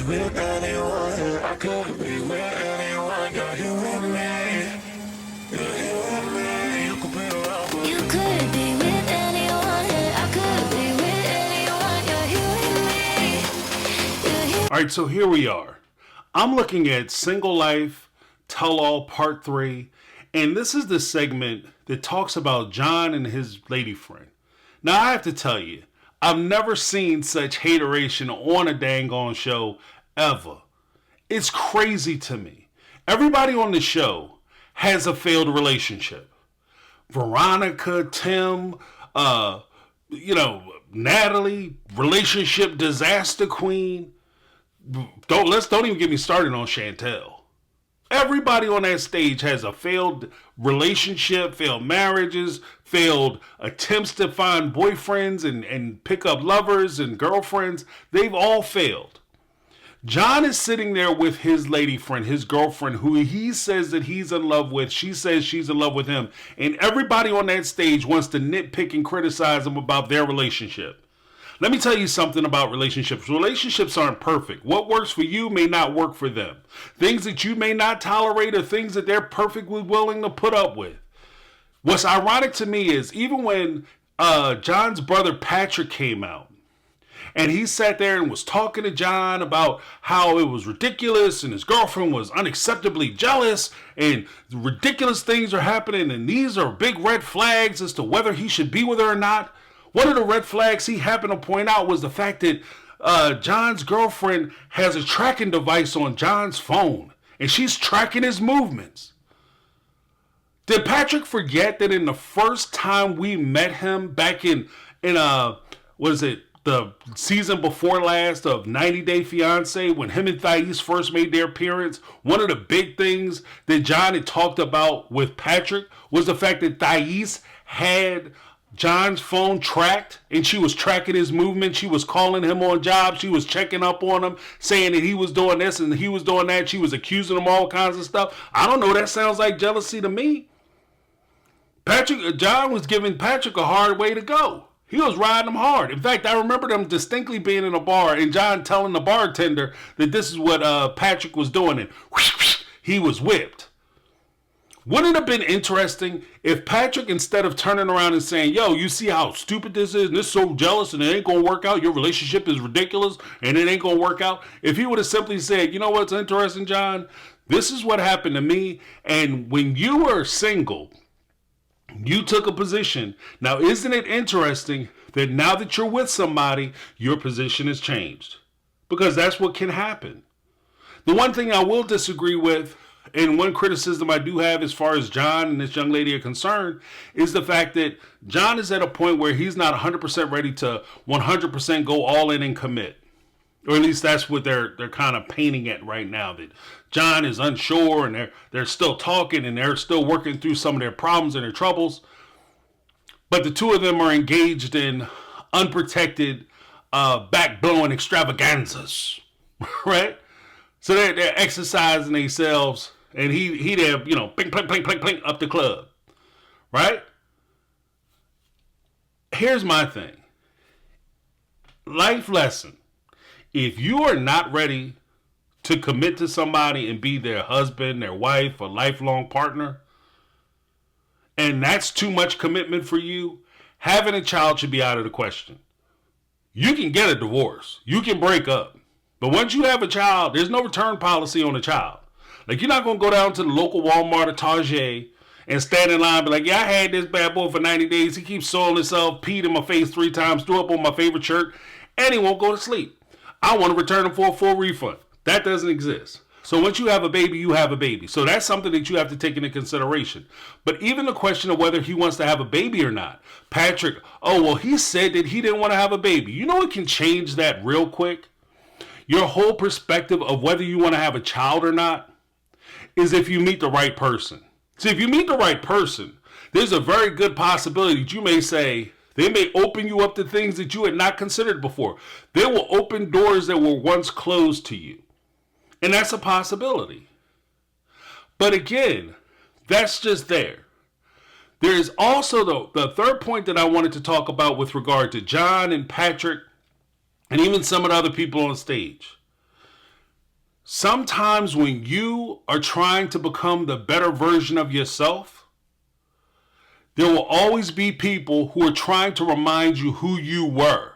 with anyone. I could be with anyone. You're here with me. You're here with me. You could be around for You could be with anyone. I could be with anyone. You're here with me. You're here. All right, so here we are. I'm looking at Single Life Tell All Part 3, and this is the segment that talks about John and his lady friend. Now, I have to tell you, I've never seen such hateration on a dang on show ever. It's crazy to me. Everybody on the show has a failed relationship. Veronica, Tim, Natalie, relationship disaster queen. Don't even get me started on Chantel. Everybody on that stage has a failed relationship, failed marriages, failed attempts to find boyfriends and pick up lovers and girlfriends. They've all failed. John is sitting there with his lady friend, his girlfriend, who he says that he's in love with. She says she's in love with him. And everybody on that stage wants to nitpick and criticize them about their relationship. Let me tell you something about relationships. Relationships aren't perfect. What works for you may not work for them. Things that you may not tolerate are things that they're perfectly willing to put up with. What's ironic to me is even when John's brother Patrick came out, and he sat there and was talking to John about how it was ridiculous and his girlfriend was unacceptably jealous and ridiculous things are happening and these are big red flags as to whether he should be with her or not. One of the red flags he happened to point out was the fact that John's girlfriend has a tracking device on John's phone, and she's tracking his movements. Did Patrick forget that in the first time we met him back in the season before last of 90 Day Fiance, when him and Thais first made their appearance, one of the big things that John had talked about with Patrick was the fact that Thais had John's phone tracked, and she was tracking his movement. She was calling him on jobs. She was checking up on him, saying that he was doing this and he was doing that. She was accusing him of all kinds of stuff. I don't know. That sounds like jealousy to me. John was giving Patrick a hard way to go. He was riding him hard. In fact, I remember them distinctly being in a bar and John telling the bartender that this is what Patrick was doing, and he was whipped. Wouldn't it have been interesting if Patrick, instead of turning around and saying, yo, you see how stupid this is, and this is so jealous, and it ain't going to work out, your relationship is ridiculous, and it ain't going to work out, if he would have simply said, you know what's interesting, John? This is what happened to me, and when you were single, you took a position. Now, isn't it interesting that now that you're with somebody, your position has changed? Because that's what can happen. The one thing I will disagree with, and one criticism I do have as far as John and this young lady are concerned, is the fact that John is at a point where he's not 100% ready to 100% go all in and commit. Or at least that's what they're kind of painting at right now, that John is unsure and they're still talking and they're still working through some of their problems and their troubles. But the two of them are engaged in unprotected, back-blowing extravaganzas, right? So they're exercising themselves, and he there, ping, ping, ping, ping, ping, up the club, right? Here's my thing. Life lesson. If you are not ready to commit to somebody and be their husband, their wife, or lifelong partner, and that's too much commitment for you, having a child should be out of the question. You can get a divorce. You can break up. But once you have a child, there's no return policy on a child. Like, you're not going to go down to the local Walmart or Target and stand in line and be like, yeah, I had this bad boy for 90 days. He keeps soiling himself, peed in my face 3 times, threw up on my favorite shirt, and he won't go to sleep. I want to return him for a full refund. That doesn't exist. So once you have a baby, you have a baby. So that's something that you have to take into consideration. But even the question of whether he wants to have a baby or not, Patrick, he said that he didn't want to have a baby. You know what can change that real quick? Your whole perspective of whether you want to have a child or not is if you meet the right person. See, if you meet the right person, there's a very good possibility that you may say, they may open you up to things that you had not considered before. They will open doors that were once closed to you. And that's a possibility. But again, that's just there. There is also the third point that I wanted to talk about with regard to John and Patrick and even some of the other people on stage. Sometimes when you are trying to become the better version of yourself, there will always be people who are trying to remind you who you were.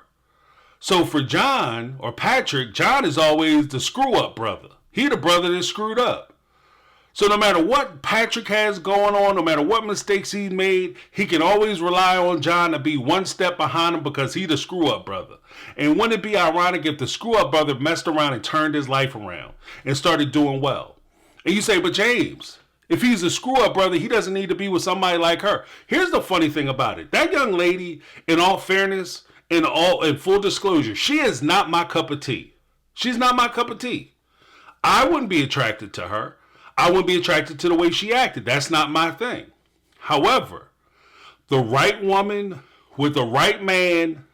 So for John or Patrick, John is always the screw up brother. He the brother that screwed up. So no matter what Patrick has going on, no matter what mistakes he made, he can always rely on John to be one step behind him because he the screw up brother. And wouldn't it be ironic if the screw up brother messed around and turned his life around and started doing well? And you say, but James, if he's a screw up brother, he doesn't need to be with somebody like her. Here's the funny thing about it. That young lady, in all fairness, in full disclosure, she is not my cup of tea. She's not my cup of tea. I wouldn't be attracted to her. I wouldn't be attracted to the way she acted. That's not my thing. However, the right woman with the right man,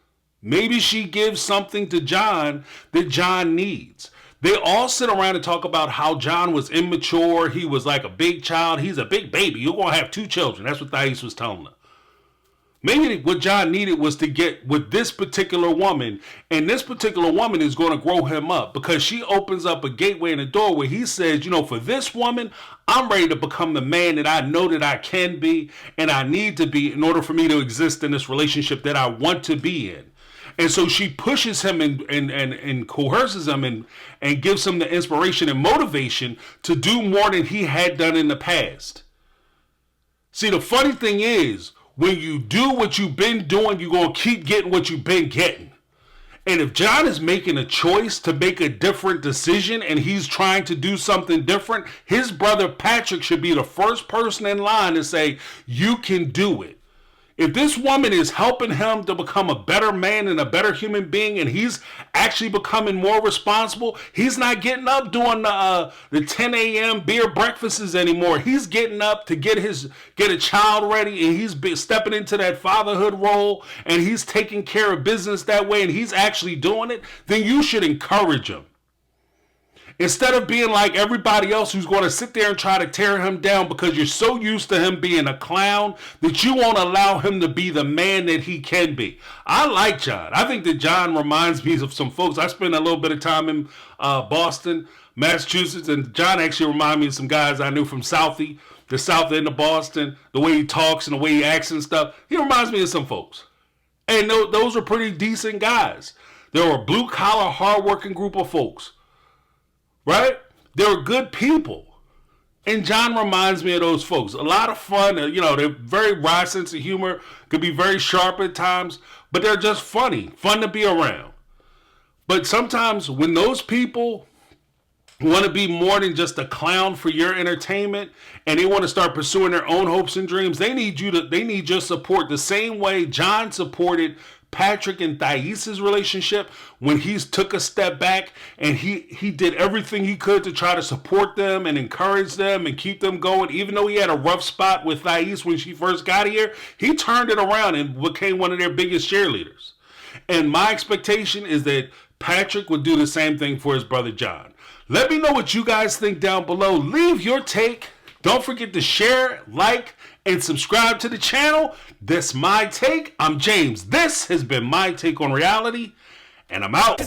maybe she gives something to John that John needs. They all sit around and talk about how John was immature. He was like a big child. He's a big baby. You're going to have 2 children. That's what Thais was telling her. Maybe what John needed was to get with this particular woman, and this particular woman is going to grow him up because she opens up a gateway and a door where he says, you know, for this woman, I'm ready to become the man that I know that I can be and I need to be in order for me to exist in this relationship that I want to be in. And so she pushes him and coerces him and gives him the inspiration and motivation to do more than he had done in the past. See, the funny thing is, when you do what you've been doing, you're going to keep getting what you've been getting. And if John is making a choice to make a different decision and he's trying to do something different, his brother Patrick should be the first person in line to say, you can do it. If this woman is helping him to become a better man and a better human being, and he's actually becoming more responsible, he's not getting up doing the 10 a.m. beer breakfasts anymore. He's getting up to get a child ready, and he's stepping into that fatherhood role, and he's taking care of business that way, and he's actually doing it. Then you should encourage him. Instead of being like everybody else who's going to sit there and try to tear him down because you're so used to him being a clown that you won't allow him to be the man that he can be. I like John. I think that John reminds me of some folks. I spent a little bit of time in Boston, Massachusetts, and John actually reminded me of some guys I knew from the south end of Boston, the way he talks and the way he acts and stuff. He reminds me of some folks. And those are pretty decent guys. They were a blue-collar, hard-working group of folks. Right? They're good people. And John reminds me of those folks. A lot of fun. You know, they're very wry sense of humor. Could be very sharp at times. But they're just funny. Fun to be around. But sometimes when those people want to be more than just a clown for your entertainment and they want to start pursuing their own hopes and dreams, they need your support the same way John supported Patrick and Thais' relationship when he took a step back and he did everything he could to try to support them and encourage them and keep them going. Even though he had a rough spot with Thais when she first got here, he turned it around and became one of their biggest cheerleaders. And my expectation is that Patrick would do the same thing for his brother John. Let me know what you guys think down below. Leave your take. Don't forget to share, like, and subscribe to the channel. That's My Take. I'm James. This has been My Take on Reality, and I'm out.